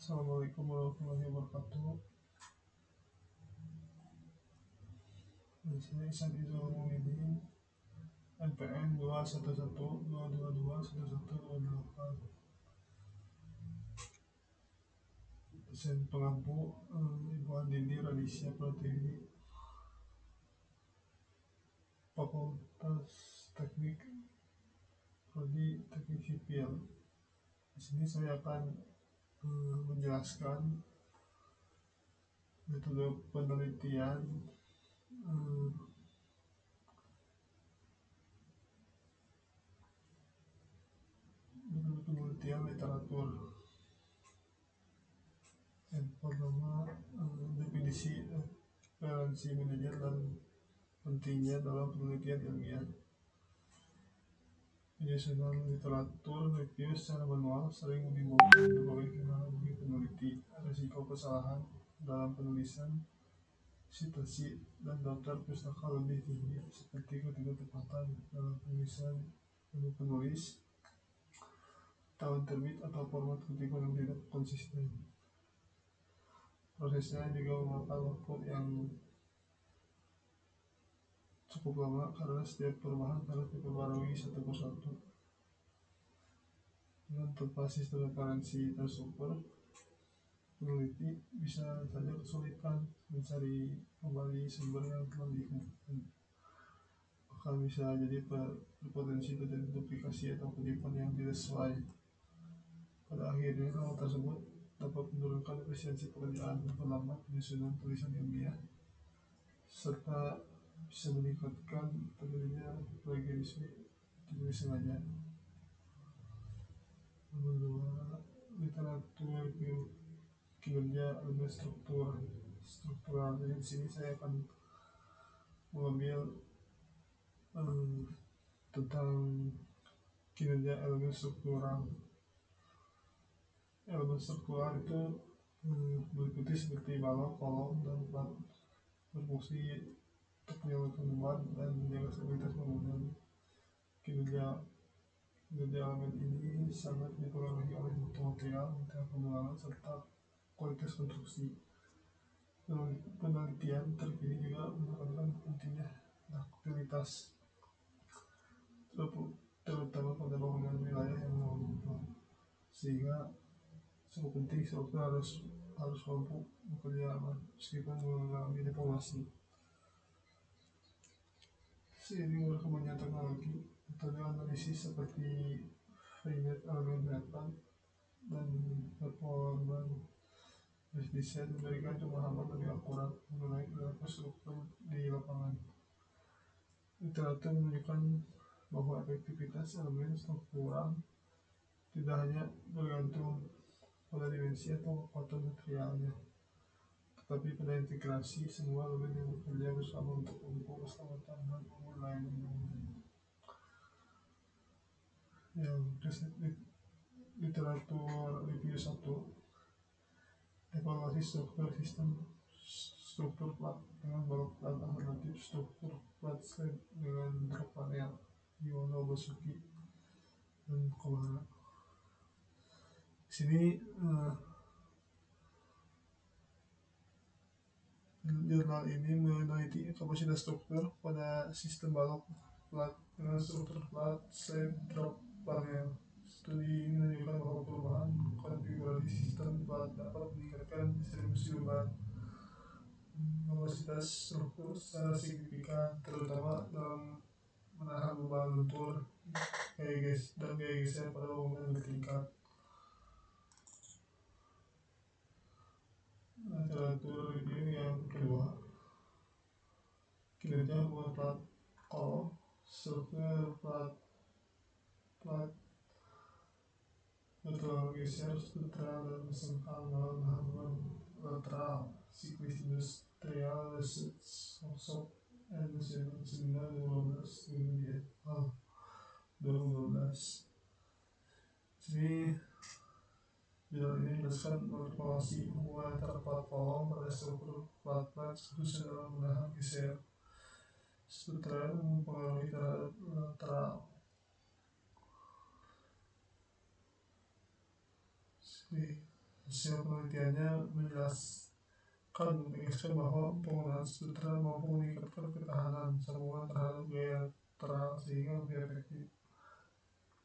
Assalamualaikum warahmatullahi wabarakatuh. Saya Ihsan Izul Mukminin, NPM 21122211128. Dosen pengampu Ibu Andini Radisya Pratiwi, Fakultas Teknik Prodi Teknik Sipil. Di sini saya akan menjelaskan metode penelitian literatur. Yang pertama, definisi referensi manajer dan pentingnya dalam penelitian ilmiah. Penyusunan literatur review secara manual sering menimbulkan berbagai kendala bagi peneliti. Risiko kesalahan dalam penulisan, citasi, dan daftar pustaka lebih tinggi, seperti ketidaktepatan dalam penulisan menu penulis, tahun terbit, atau format kutipan yang tidak konsisten. Prosesnya juga memakan waktu yang cukup lama karena setiap perubahan harus diperbarui satu persatu. Dengan tanpa sistem referensi terstruktur, peneliti bisa saja kesulitan mencari kembali sumber yang telah dikumpulkan. Bahkan bisa jadi berpotensi terjadi duplikasi atau kutipan yang tidak sesuai. Pada akhirnya, hal tersebut dapat menurunkan efisiensi pekerjaan, memperlambat penyusunan tulisan ilmiah, serta bisa meningkatkan terjadinya plagiarisme tidak sengaja. Nomor 2, literatur review kinerja elemen struktural. Jadi di sini saya akan mengambil tentang kinerja elemen struktural. Elemen struktural itu meliputi seperti balok, kolom, dan plat, berfungsi untuk menyalurkan beban dan menjaga stabilitas bangunan. Kinerja elemen ini sangat dipengaruhi oleh mutu material pembangunan, serta kualitas konstruksi. Penelitian terkini juga menekankan pentingnya daktilitas, terutama pada bangunan wilayah yang monoton, sehingga cukup penting struktur harus mampu bekerja aman meskipun mengalami deformasi. Seiring berkembangnya teknologi, metode analisis seperti finite element data dan performance design memberikan pemahaman lebih akurat mengenai perilaku struktur di lapangan. Literatur menunjukkan bahwa efektivitas elemen struktural tidak hanya bergantung pada dimensi atau kekuatan materialnya, tetapi pada integrasi semua elemen yang bekerja bersama untuk mendukung keselamatan dan pelayanan bangunan. Yang literatur review 1, evaluasi struktur sistem struktur plat dengan balok plat alternatif struktur plat slab dengan drop panel, Yuono, Basuki, dan Komara. Di sini jurnal ini meneliti kapasitas struktur pada sistem balok plat dengan struktur plat slab drop panel. Studi ini menunjukkan bahwa perubahan konfigurasi sistem plat dapat meningkatkan distribusi beban kapasitas struktur secara signifikan, terutama dalam menahan beban luntur dan gaya geser pada bangunan bertingkat. Literatur review yang kedua, kinerja hubungan plat kolom, struktur plat lateral geser, struktural dan sengkang dalam hubungan lateral, siklus industrial research workshop and seminar 2012. Jadi jurnal ini menjelaskan evaluasi hubungan antara plat kolom pada struktur plat khususnya dalam menahan geser. Struktural mempengaruhi terhadap lateral. Hasil penelitiannya menjelaskan menegaskan bahwa penggunaan sutra mampu meningkatkan ketahanan sambungan terhadap gaya terang sehingga lebih efektif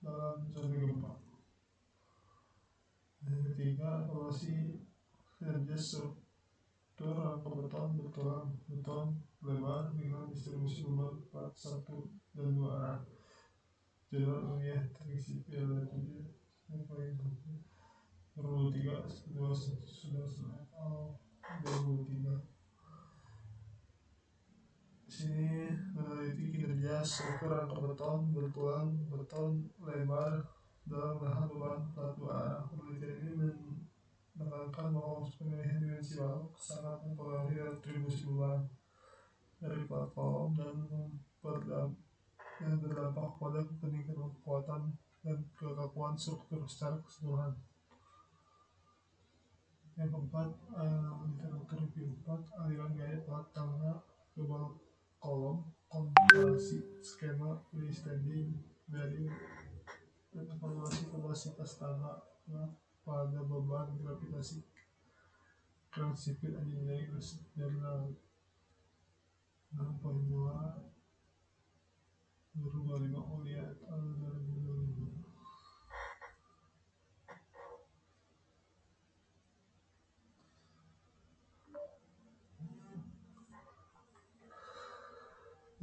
dalam zona gempa. Yang ketiga, evaluasi kinerja struktur rangka beton lebar dengan distribusi beban 4, 1, dan 2 arah. Jurnal ilmiah teknik sipil dan 2023 2023. Sini meneliti kinerja struktur rangka beton lebar dalam menahan beban plat 2 arah. Penelitian ini menekankan bahwa pemilihan dimensi balok sangat mempengaruhi retribusi beban dari plat kolom dan berdampak pada peningkatan kekuatan dan kekakuan struktur secara keseluruhan. Yang keempat, literatur review 4, aliran gaya plat tangga ke balok kolom, komparasi skema freestanding bearing, dan evaluasi kapasitas tangga pada beban gravitasi. Kelas sipil engineering jurnal 6.2 2025 Olia tahun 2025.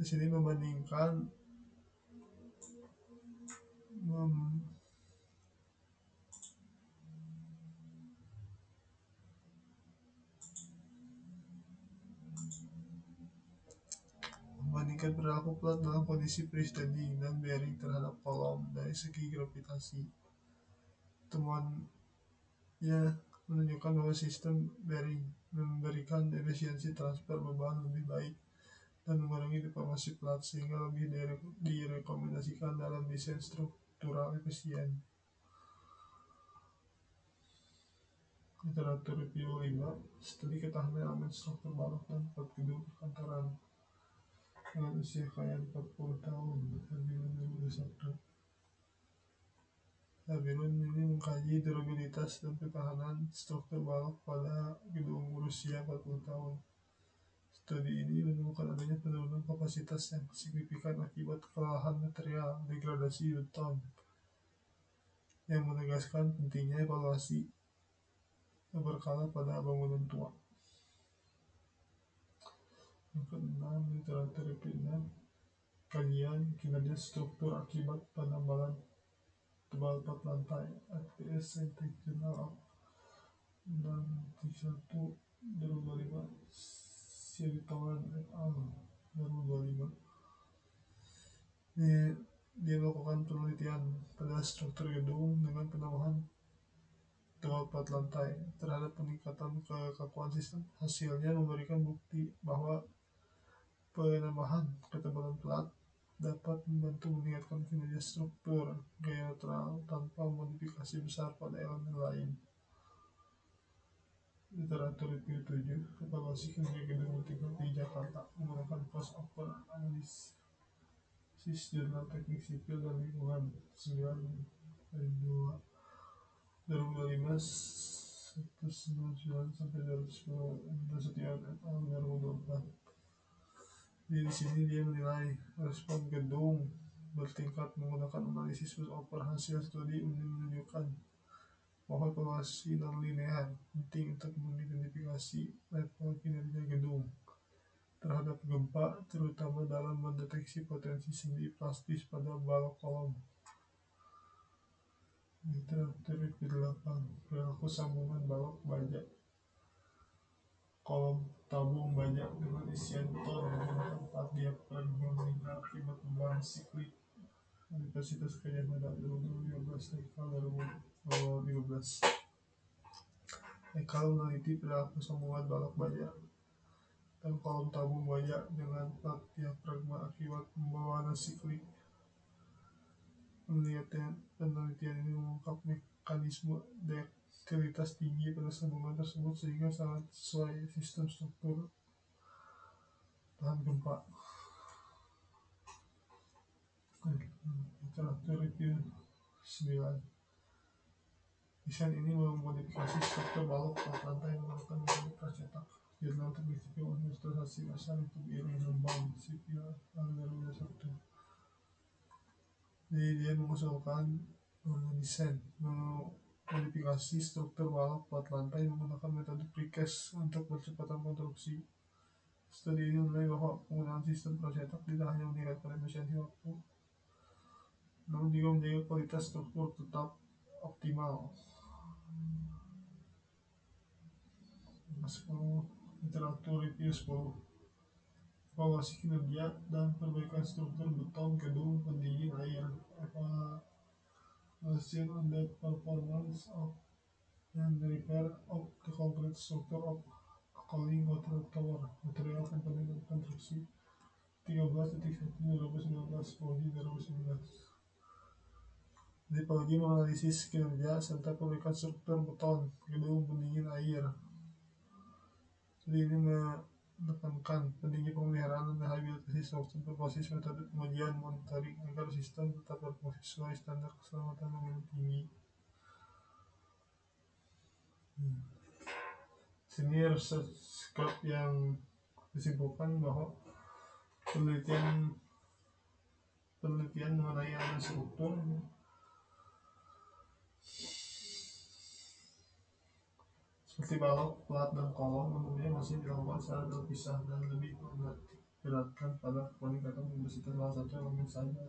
Di sini membandingkan perilaku plat dalam kondisi freestanding dan bearing terhadap kolom dari segi gravitasi. Temuannya menunjukkan bahwa sistem bearing memberikan efisiensi transfer beban lebih baik dan mengurangi deformasi plat sehingga lebih direkomendasikan dalam desain struktural efisien. Literatur review 5, studi ketahanan elemen struktur balok dan plat gedung perkantoran dengan usia kayak 40 tahun. Habirun ini mengkaji durabilitas dan ketahanan struktur balok pada gedung berusia 40 tahun. Studi ini menemukan adanya penurunan kapasitas yang signifikan akibat kelelahan material degradasi beton, yang menegaskan pentingnya evaluasi berkala pada bangunan tua. Yang keenam, literatur review 6, kajian kinerja struktur akibat penambalan tebal plat lantai, ATS Scientific Journal of 61 2025, Siritongan et al. 2025. Dia melakukan penelitian pada struktur gedung dengan penambahan tebal plat lantai terhadap peningkatan kekakuan sistem. Hasilnya memberikan bukti bahwa penambahan ketebalan plat dapat membantu meningkatkan kinerja struktur gaya netral tanpa modifikasi besar pada elemen lain. Literatur review 7, evaluasi kinerja gedung tingkat di Jakarta menggunakan cost over analysis, jurnal teknik sipil dan lingkungan 9/2 2025 199 sampai 210 Nasution et al. 2024. Di sini dia menilai respon gedung bertingkat menggunakan analisis over. Hasil studi menunjukkan bahwa evaluasi non-linear penting untuk mengidentifikasi level kinerja gedung terhadap gempa, terutama dalam mendeteksi potensi sendi plastis pada balok kolom. Literatur review 8, perilaku sambungan balok baja kolom tabung baja dengan isian ton menggunakan plat diaphragm yang meningkat akibat beban siklik. Universitas Gadjah Mada 2015, Ekal meneliti perilaku sambungan balok baja dan kolom tabung baja dengan plat diafragma akibat pembawaan siklik. Penelitian ini mengungkap mekanisme duktilitas tinggi pada sambungan tersebut sehingga sangat sesuai sistem struktur tahan gempa. Literatur review 9, Desain ini memodifikasi struktur balok plat lantai menggunakan metode pracetak. Jurnal teknik sipil Universitas Hasan itu Birmingham sipil algoritma struktur. Jadi dia mengusulkan desain memodifikasi struktur balok plat lantai menggunakan metode precast untuk percepatan konstruksi. Studi ini menilai bahwa penggunaan sistem pracetak tidak hanya meningkatkan efisiensi waktu, namun juga menjaga kualitas struktur tetap optimal. 10 literatur review 10 evaluasi kinerja dan perbaikan struktur beton gedung pendingin air, evaluation on the performance of and repair of the concrete structure of cooling water tower material komponen konstruksi 13.1/2019 Prodi 2019. Dipelajari menganalisis kinerja serta perbaikan struktur beton gedung pendingin air. Studi ini menekankan pentingnya pemeliharaan dan rehabilitasi struktur berbasis metode pengujian monitoring agar sistem tetap berfungsi sesuai standar keselamatan yang tinggi. Sini research club yang disimpulkan bahwa penelitian mengenai struktur seperti balok, plat, dan kolom umumnya masih dilakukan secara terpisah dan lebih memberatkan pada peningkatan kompleksitas salah satu elemen saja,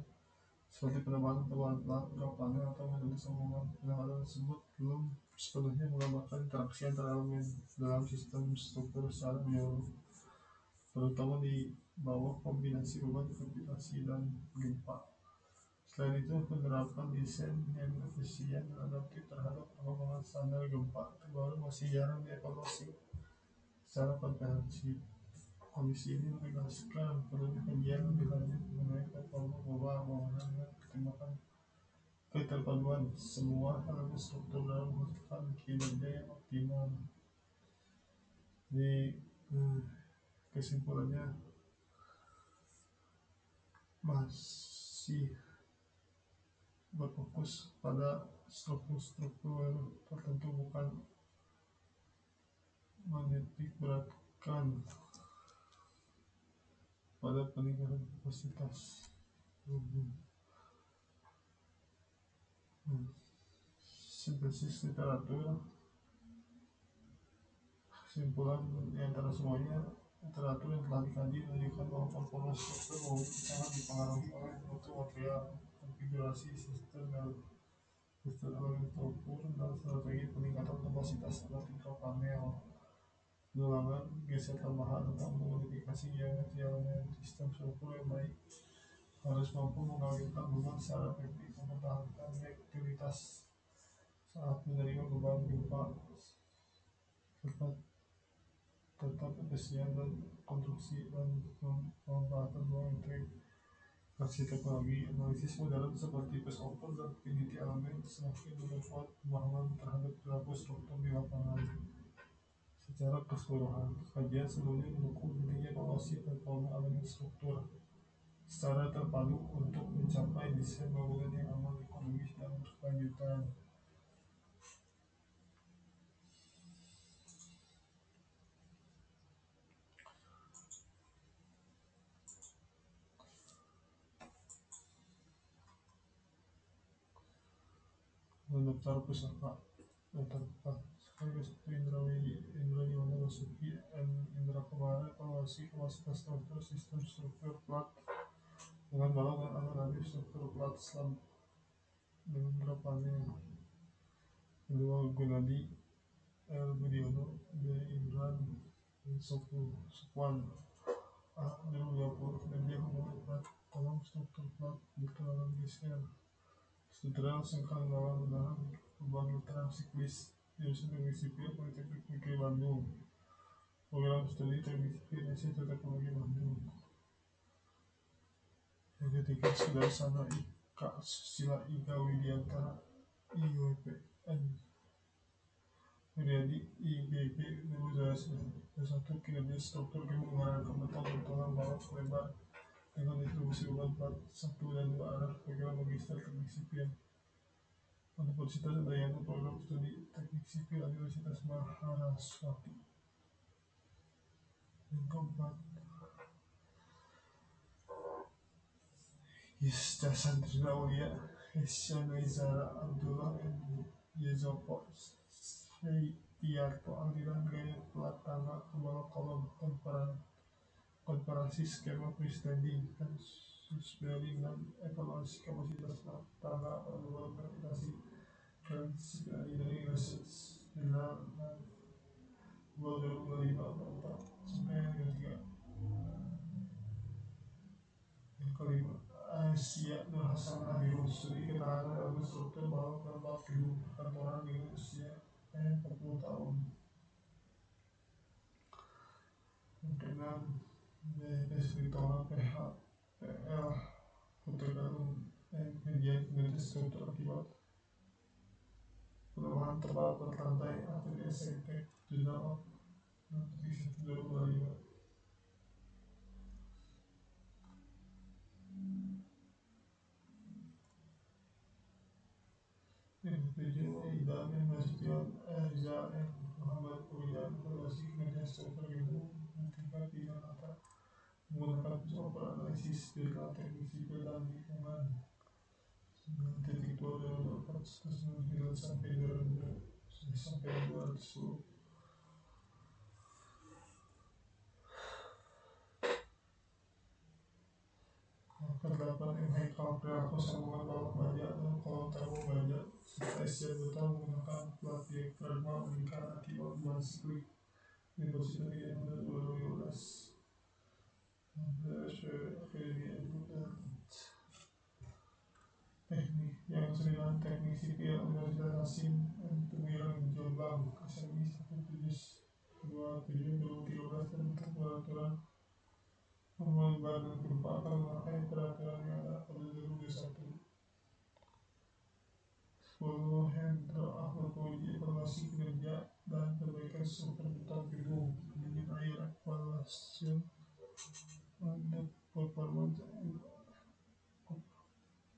seperti penambahan tebalan plat, drop panel, atau metode sambungan. Pendekatan tersebut belum sepenuhnya menggambarkan interaksi antara elemen dalam sistem struktur secara menyeluruh, terutama di bawah kombinasi beban gravitasi dan gempa. Selain itu, penerapan desain yang efisien dan adaptif terhadap perkembangan standar gempa terbaru masih jarang dievaluasi secara komprehensif. Komisi ini menegaskan perlunya kajian lebih lanjut mengenai performa global bangunan dan pertimbangan keterpaduan semua elemen struktur dalam menghasilkan kinerja yang optimal. Di kesimpulannya masih berfokus pada struktur-struktur tertentu, bukan menitik beratkan pada peningkatan kapasitas. Sintesis literatur, kesimpulan di antara semuanya, literatur yang telah dikaji menunjukkan bahwa performa struktur bangunan sangat dipengaruhi oleh mutu material, konfigurasi sistem elemen struktur, dan strategi peningkatan kapasitas seperti drop panel, penulangan, geser tambahan, atau memodifikasi geometri elemen. Sistem struktur yang baik harus mampu mengalirkan beban secara efektif, mempertahankan reaktilitas saat menerima beban gempa, serta tetap efisien dan konstruksi dan pemanfaatan ruang teknologi. Analisis modern seperti Pessover dan Finity Element semakin memperkuat pemahaman terhadap perilaku struktur di lapangan. Secara keseluruhan, kajian sebelumnya mendukung pentingnya evaluasi performa elemen struktur secara terpadu untuk mencapai desain bangunan yang aman, ekonomis, dan berkelanjutan. Daftar pusaka, daftar sekaligus Indra Yuwana Basuki dan Indra Kumara evaluasi kapasitas struktur sistem struktur plat dengan balok dan alternatif struktur plat slab dengan drop panel. Kedua, Gunadi L. Budiono, B. Imran, Sukwan A. 2020 kerja membangun plat kolom struktur plat bertenaga geser struktural sengkang dalam menahan beban literan siklis. Jurusan Teknik Sipil Politeknik Negeri Bandung. Program studi Teknik Sipil Institut Teknologi Bandung. Yang ketiga, Sudarsana Ika Susila Iga Widiantara IWPN Wiryadi IGG 2021 kinerja struktur gedung menggunakan beton bertulang balok lebar dengan distribusi beban plat 1 dan 2 arah. Program Magister Teknik Sipil. Universitas Udayana program studi teknik sipil Universitas Maharaswati. Yang keempat, Yusda Sandrina Aulia, Isyana Izara Abdullah, and Yezopo Tiarto aliran gaya pelatanga kebal kolom komparasi skema freestanding kasus bearing dan evaluasi kapasitas tangga perluan verifikasi transisi dari research bila gol 2025 sampai yang ketiga. Yang kelima, Asia Nur Hasan Abiru studi ketahanan dalam struktur bahwa keempat gedung perkantoran dengan usia 40 tahun. Yang keenam, BPS Victoria PL Putergalung media dengan struktur akibat perubahan tebal berlantai atau SNT Journal of Nutrition 2025. Video Ida M. Nasution Aiza M. Muhammad Uyan evaluasi kinerja struktur gedung tingkat bidang atas menggunakan software analisis data teknik sipil dan lingkungan 9.2 sampai 210. Kedelapan Haikal perilaku sambungan balok baja dan kolom tabung baja serta isian botol menggunakan plat diafragma meningkat akibat bulan siklik Universitas Udayana 2015. Teknik yang seringan teknik sipil Universitas Hasim Tumiran Jombang SMI 1727/2013 tentang peraturan nomor baru berupa akan memakai peraturan yang ada pada 2021. 10. Hendro Ahmad Uji evaluasi kinerja dan perbaikan struktur beton gedung dingin air evaluation on the performance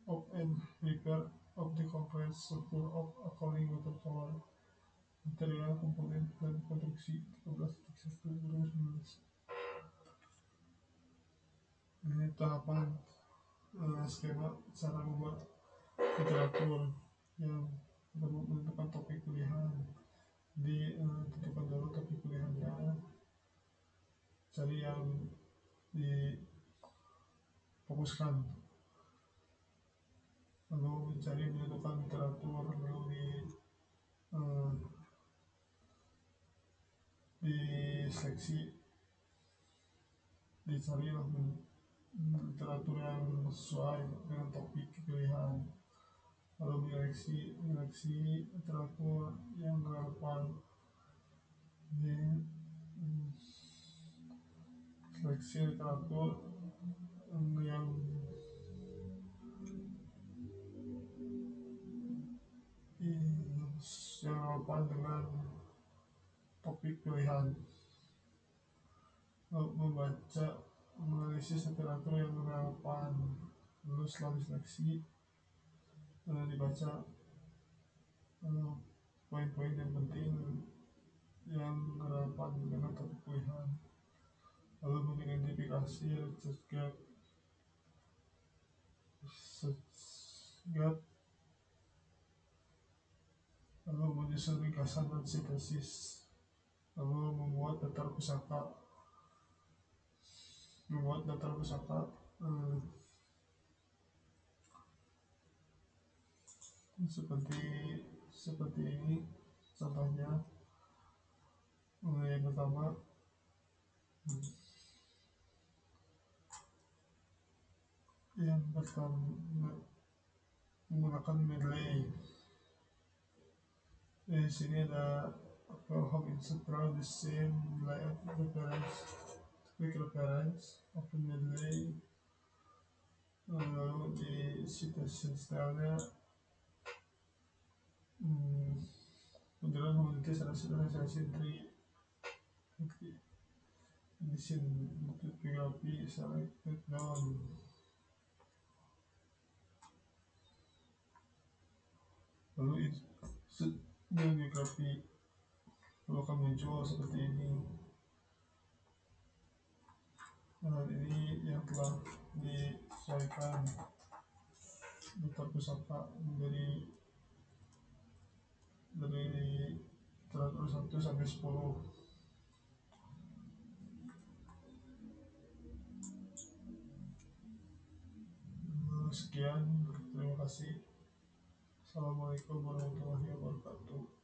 of and repair of the concrete structure of a calling water tower material komponen dan konstruksi 13/1/2019. Ini tahapan skema cara membuat literatur yang menentukan topik pilihan. Tentukan dulu topik pilihannya, cari yang difokuskan, lalu mencari menentukan literatur, lalu di seleksi, dicari literatur yang sesuai dengan topik pilihan, lalu menyeleksi literatur yang relevan, seleksi literatur yang relevan dengan topik pilihan, lalu membaca menganalisis literatur yang relevan, lalu setelah diseleksi dibaca poin-poin yang penting yang relevan dengan topik pilihan, lalu mengidentifikasi research gap, lalu menyusun ringkasan dan sintesis, lalu membuat daftar pusaka seperti ini contohnya. Yang pertama, menggunakan medley. Di sini ada home insert around the same layout quick reference open medley, lalu di citation style-nya modular humanities racialization tree edition bibliografi selected down, lalu geografi lalu akan muncul seperti ini. Nah, ini yang telah disesuaikan Dr. Pusaka dari teratur 1 sampai 10. Sekian, terima kasih. Assalamualaikum warahmatullahi wabarakatuh.